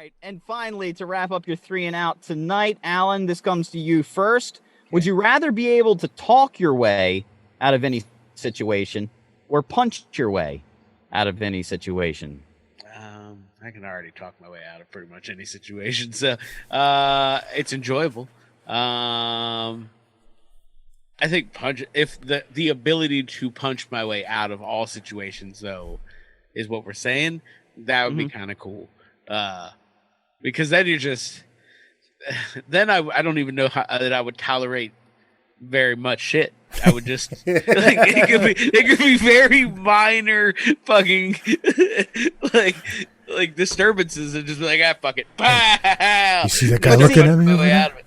right, and finally, to wrap up your 3 and out tonight, Alan, this comes to you first. Would you rather be able to talk your way out of any situation or punch your way out of any situation? I can already talk my way out of pretty much any situation, so it's enjoyable. I think if the ability to punch my way out of all situations, though, is what we're saying, that would be kind of cool. Because then you're just, then I don't even know that I would tolerate very much shit. I would just like it could be very minor fucking like disturbances and just be like, fuck it. You see that guy looking at me? Way out of it.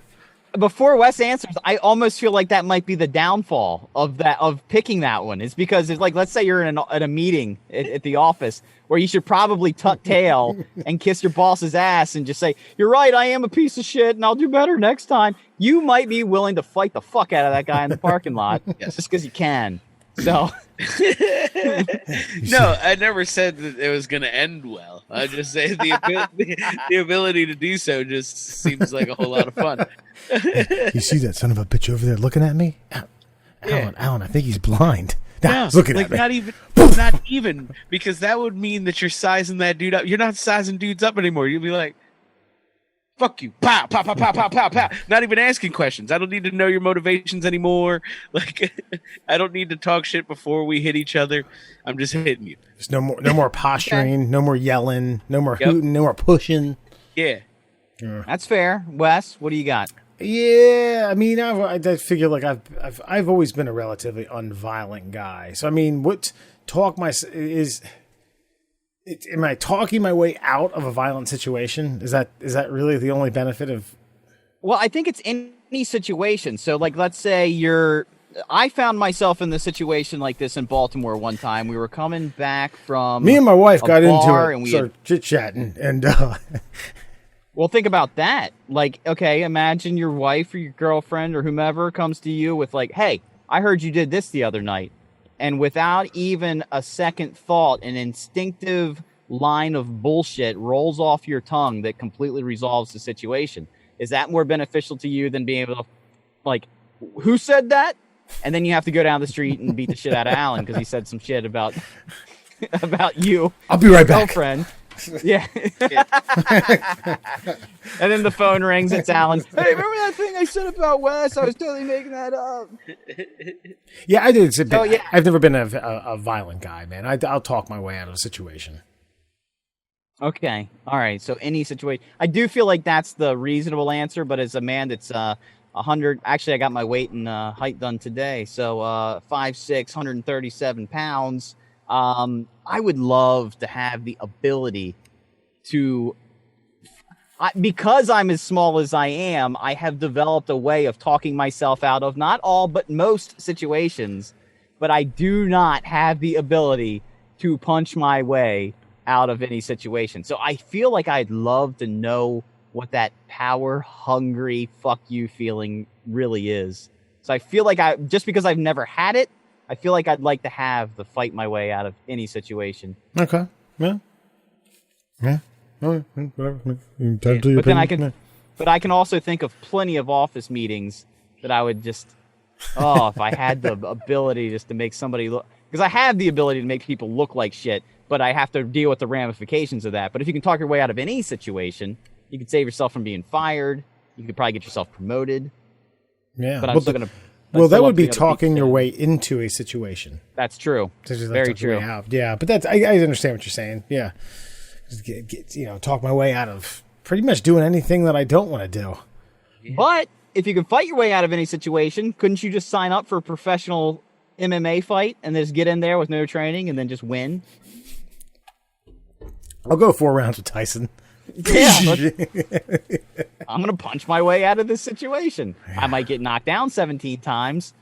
Before Wes answers, I almost feel like that might be the downfall of picking that one. It's because it's like, let's say you're at a meeting at the office where you should probably tuck tail and kiss your boss's ass and just say, "You're right, I am a piece of shit, and I'll do better next time." You might be willing to fight the fuck out of that guy in the parking lot just because you can. So, no, I never said that it was going to end well. I just say the ability to do so just seems like a whole lot of fun. You see that son of a bitch over there looking at me? Alan, I think he's blind. Nah, he's looking at me. Not even, because that would mean that you're sizing that dude up. You're not sizing dudes up anymore. You'll be like, fuck you. Pow, pow, pow, pow, pow, pow, pow. Not even asking questions. I don't need to know your motivations anymore. Like, I don't need to talk shit before we hit each other. I'm just hitting you. There's no more posturing, no more yelling, no more hooting, no more pushing. Yeah. That's fair. Wes, what do you got? Yeah, I mean, I figure like I've always been a relatively unviolent guy. So I mean, am I talking my way out of a violent situation? Is that really the only benefit of? Well, I think it's any situation. So like, let's say I found myself in the situation like this in Baltimore one time. We were coming back from me and my wife got into it, and we started chit-chatting, and well, think about that. Like, okay, imagine your wife or your girlfriend or whomever comes to you with like, "Hey, I heard you did this the other night." And without even a second thought, an instinctive line of bullshit rolls off your tongue that completely resolves the situation. Is that more beneficial to you than being able to, like, who said that? And then you have to go down the street and beat the shit out of Alan because he said some shit about you. I'll be right back. Girlfriend. Yeah. And then the phone rings. It's Alan. Hey, remember that thing I said about Wes? I was totally making that up. Yeah, I did. So, yeah. I've never been a violent guy, man. I'll talk my way out of a situation. Okay. All right. So any situation. I do feel like that's the reasonable answer, but as a man that's 100. Actually, I got my weight and height done today. So 5'6", 137 pounds. I would love to have the ability to, because I'm as small as I am, I have developed a way of talking myself out of not all, but most situations, but I do not have the ability to punch my way out of any situation. So I feel like I'd love to know what that power hungry fuck you feeling really is. So I feel like just because I've never had it, I feel like I'd like to have the fight my way out of any situation. Okay. Yeah. Yeah. All right. Whatever. But I can also think of plenty of office meetings that I would just, if I had the ability just to make somebody look, because I have the ability to make people look like shit, but I have to deal with the ramifications of that. But if you can talk your way out of any situation, you can save yourself from being fired. You could probably get yourself promoted. Yeah. But I'm still going to. Well, that would be talking your way into a situation. That's true. Very true. Yeah, but that's I understand what you're saying. Yeah, talk my way out of pretty much doing anything that I don't want to do. But if you can fight your way out of any situation, couldn't you just sign up for a professional MMA fight and just get in there with no training and then just win? I'll go 4 rounds with Tyson. Yeah, I'm going to punch my way out of this situation. Yeah. I might get knocked down 17 times,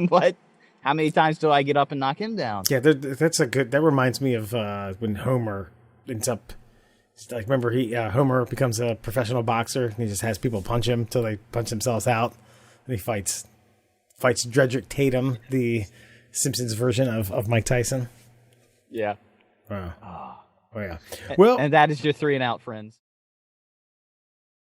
but how many times do I get up and knock him down? Yeah, that reminds me of when Homer ends up, like, remember Homer becomes a professional boxer and he just has people punch him till they punch themselves out. And he fights Dredrick Tatum, the Simpsons version of Mike Tyson. Yeah. Wow. Oh yeah. Well, and that is your 3 and out, friends.